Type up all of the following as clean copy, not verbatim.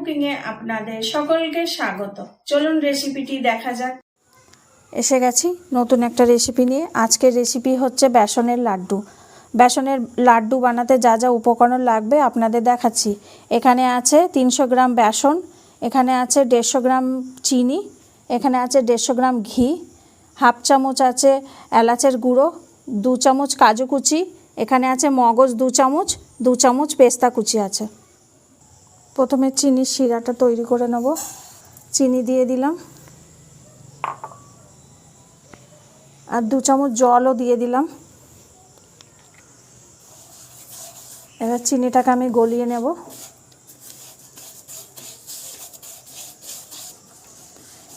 কুকিংয়ে আপনাদের সকলকে স্বাগত। চলুন রেসিপিটি দেখা যাক। এসে গেছি নতুন একটা রেসিপি নিয়ে। আজকের রেসিপি হচ্ছে বেসনের লাড্ডু। বেসনের লাড্ডু বানাতে যা যা উপকরণ লাগবে আপনাদের দেখাচ্ছি। এখানে আছে 300 গ্রাম বেসন, এখানে আছে 150 গ্রাম চিনি, এখানে আছে 150 গ্রাম ঘি, হাফ চামচ আছে এলাচের গুঁড়ো, 2 চামচ কাজু কুচি, এখানে আছে মগজ 2 চামচ, 2 চামচ পেস্তা কুচি আছে। প্রথমে চিনির শিরাটা তৈরি করে নেব। চিনি দিয়ে দিলাম আর 2 চামচ জলও দিয়ে দিলাম। এবার চিনিটাকে আমি গলিয়ে নেব।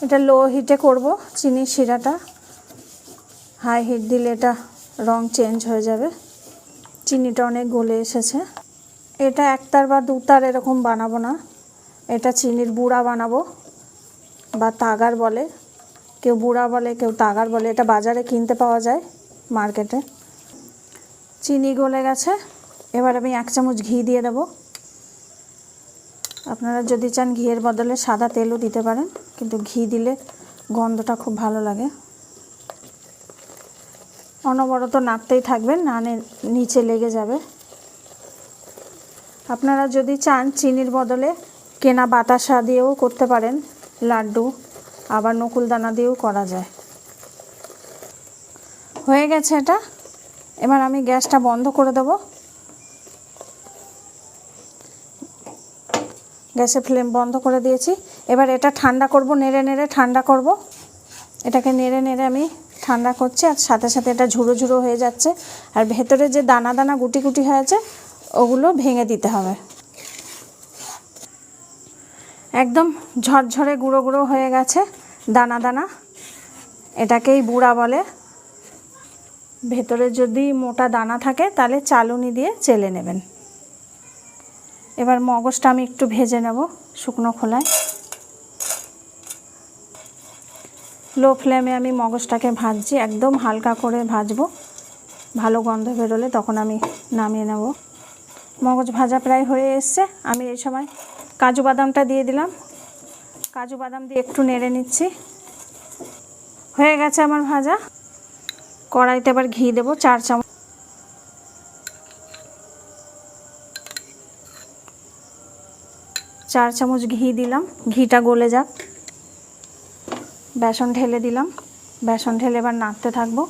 এটা লো হিটে করব চিনির শিরাটা, হাই হিট দিলে এটা রং চেঞ্জ হয়ে যাবে। চিনিটা অনেক গলে এসেছে। এটা একতার বা দুতার এরকম বানাবো না, এটা চিনির বুড়া বানাবো বা তাগার বলে, কেউ বুড়া বলে কেউ তাগার বলে। এটা বাজারে কিনতে পাওয়া যায় মার্কেটে। চিনি গলে গেছে, এবার আমি 1 চামচ ঘি দিয়ে দেব। আপনারা যদি চান ঘিয়ের বদলে সাদা তেলও দিতে পারেন, কিন্তু ঘি দিলে গন্ধটা খুব ভালো লাগে। অনবরত নাড়তেই থাকবেন, না নিচে লেগে যাবে। আপনারা যদি চান চিনির বদলে কেনা বাতাসা দিয়েও করতে পারেন লাড্ডু, আবার নকুলদানা দিয়েও করা যায়। হয়ে গেছে এটা। এবার আমি গ্যাসটা বন্ধ করে দেব। গ্যাসের ফ্লেম বন্ধ করে দিয়েছি। এবার এটা ঠান্ডা করব, নেড়ে নেড়ে ঠান্ডা করব। এটাকে নেড়ে নেড়ে আমি ঠান্ডা করছি, আর সাথে সাথে এটা ঝুড়ো ঝুড়ো হয়ে যাচ্ছে। আর ভেতরে যে দানা দানা গুটি গুটি হয়েছে ওগুলো ভেঙে দিতে হবে। একদম ঝরঝরে গুঁড়ো গুঁড়ো হয়ে গেছে দানা দানা, এটাকেই বুড়া বলে। ভেতরে যদি মোটা দানা থাকে তাহলে চালুনি দিয়ে চেলে নেবেন। এবার মগজটা আমি একটু ভেজে নেব শুকনো খোলায়। লো ফ্লেমে আমি মগজটাকে ভাজছি, একদম হালকা করে ভাজবো। ভালো গন্ধ বেরোলে তখন আমি নামিয়ে নেব। মগজ ভাজা প্রায় হয়ে এসছে। আমি এই সময় কাজু বাদামটা দিয়ে দিলাম। কাজু বাদাম দিয়ে একটু নেড়ে নিচ্ছি। হয়ে গেছে আমার ভাজা। কড়াইতে এবার ঘি দেবো 4 চামচ। ঘি দিলাম, ঘিটা গলে যাক। বেসন ঢেলে দিলাম। বেসন ঢেলে এবার নাড়তে থাকবো।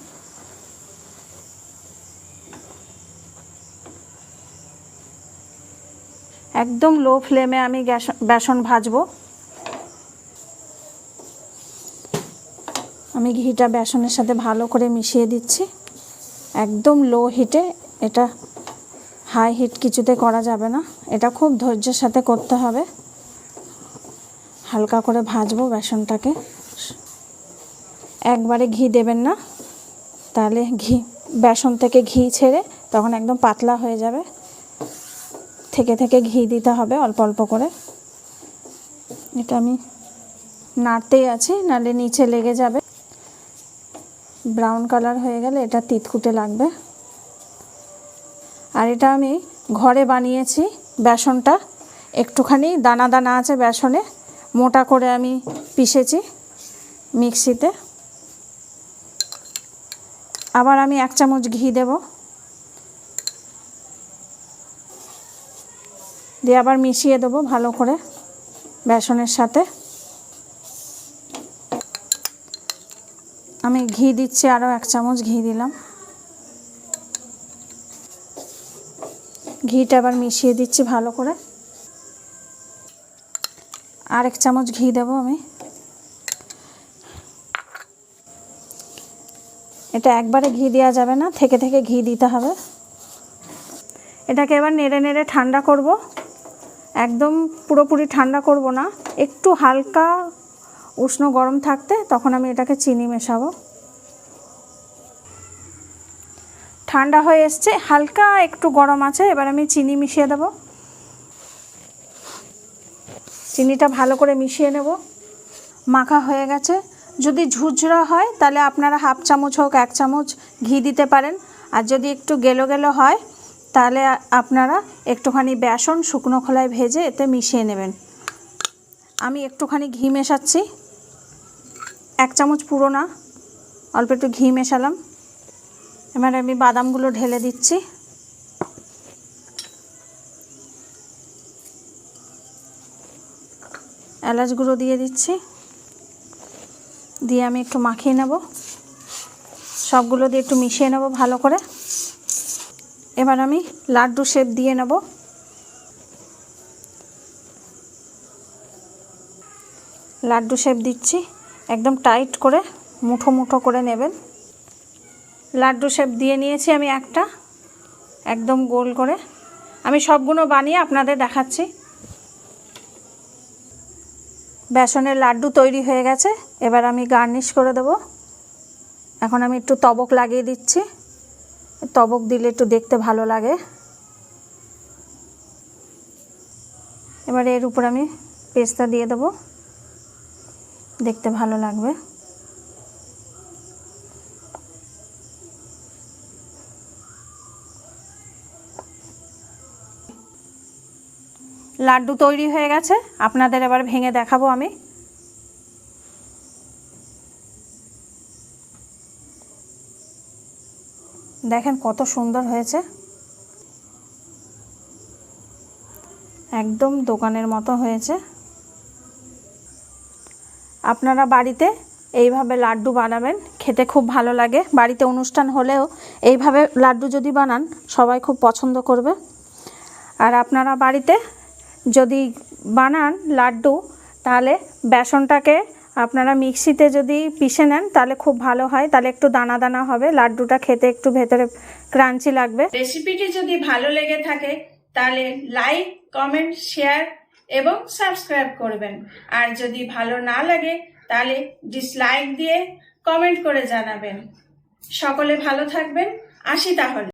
একদম লো ফ্লেমে আমি বেসন ভাজবো। আমি ঘিটা বেসনের সাথে ভালো করে মিশিয়ে দিচ্ছি, একদম লো হিটে। এটা হাই হিট কিছুতে করা যাবে না, এটা খুব ধৈর্যের সাথে করতে হবে। হালকা করে ভাজবো বেসনটাকে। একবারে ঘি দেবেন না, তাহলে বেসন থেকে ঘি ছেড়ে তখন একদম পাতলা হয়ে যাবে। থেকে থেকে ঘি দিতে হবে অল্প অল্প করে। এটা আমি নাড়তেই আছি, নাহলে নিচে লেগে যাবে। ব্রাউন কালার হয়ে গেলে এটা তিতকুটে লাগবে। আর এটা আমি ঘরে বানিয়েছি বেসনটা, একটুখানি দানা দানা আছে বেসনে, মোটা করে আমি পিষেছি মিক্সিতে। আবার আমি 1 চামচ ঘি দেব, দিয়ে আবার মিশিয়ে দেবো ভালো করে বেসনের সাথে। আমি ঘি দিচ্ছি, আরও 1 চামচ ঘি দিলাম। ঘিটা আবার মিশিয়ে দিচ্ছি ভালো করে। আর 1 চামচ ঘি দেবো আমি। এটা একবারে ঘি দেওয়া যাবে না, থেকে থেকে ঘি দিতে হবে। এটাকে এবার নেড়ে নেড়ে ঠান্ডা করব। একদম পুরোপুরি ঠান্ডা করব না, একটু হালকা উষ্ণ গরম থাকতে তখন আমি এটাকে চিনি মেশাবো। ঠান্ডা হয়ে এসছে, হালকা একটু গরম আছে। এবার আমি চিনি মিশিয়ে দেব। চিনিটা ভালো করে মিশিয়ে নেব। মাখা হয়ে গেছে। যদি ঝুরঝুরা হয় তাহলে আপনারা হাফ চামচ হোক 1 চামচ ঘি দিতে পারেন। আর যদি একটু গেলো গেলো হয় তাহলে আপনারা একটুখানি বেসন শুকনো খোলায় ভেজে এতে মিশিয়ে নেবেন। আমি একটুখানি ঘি মেশাচ্ছি, 1 চামচ পুরো না, অল্প একটু ঘি মেশালাম। এবার আমি বাদামগুলো ঢেলে দিচ্ছি। এলাচ গুঁড়ো দিয়ে দিচ্ছি, দিয়ে আমি একটু মাখিয়ে নেব, সবগুলো দিয়ে একটু মিশিয়ে নেব ভালো করে। এবার আমি লাড্ডু শেপ দিয়ে নেব। লাড্ডু শেপ দিচ্ছি, একদম টাইট করে মুঠো মুঠো করে নেবেন। লাড্ডু শেপ দিয়ে নিয়েছি আমি একটা, একদম গোল করে। আমি সবগুলো বানিয়ে আপনাদের দেখাচ্ছি। বেসনের লাড্ডু তৈরি হয়ে গেছে, এবার আমি গার্নিশ করে দেব। এখন আমি একটু তবক লাগিয়ে দিচ্ছি, তবক দিলে একটু দেখতে ভালো লাগে। এবার এর উপর আমি পেস্তা দিয়ে দেব, দেখতে ভালো লাগবে। লাড্ডু তৈরি হয়ে গেছে, আপনাদের এবার ভেঙে দেখাবো আমি। দেখেন কত সুন্দর হয়েছে, একদম দোকানের মতো হয়েছে। আপনারা বাড়িতে এইভাবে লাড্ডু বানাবেন, খেতে খুব ভালো লাগে। বাড়িতে অনুষ্ঠান হলেও এইভাবে লাড্ডু যদি বানান সবাই খুব পছন্দ করবে। আর আপনারা বাড়িতে যদি বানান লাড্ডু, তাহলে বেসনটাকে আপনারা মিক্সিতে যদি পিষে নেন তাহলে খুব ভালো হয়, তাহলে একটু দানা দানা হবে, লাড্ডুটা খেতে একটু ভেতরে ক্রাঞ্চি লাগবে। রেসিপিটি যদি ভালো লেগে থাকে তাহলে লাইক, কমেন্ট, শেয়ার এবং সাবস্ক্রাইব করবেন। আর যদি ভালো না লাগে তাহলে ডিসলাইক দিয়ে কমেন্ট করে জানাবেন। সকলে ভালো থাকবেন, আসি তাহলে।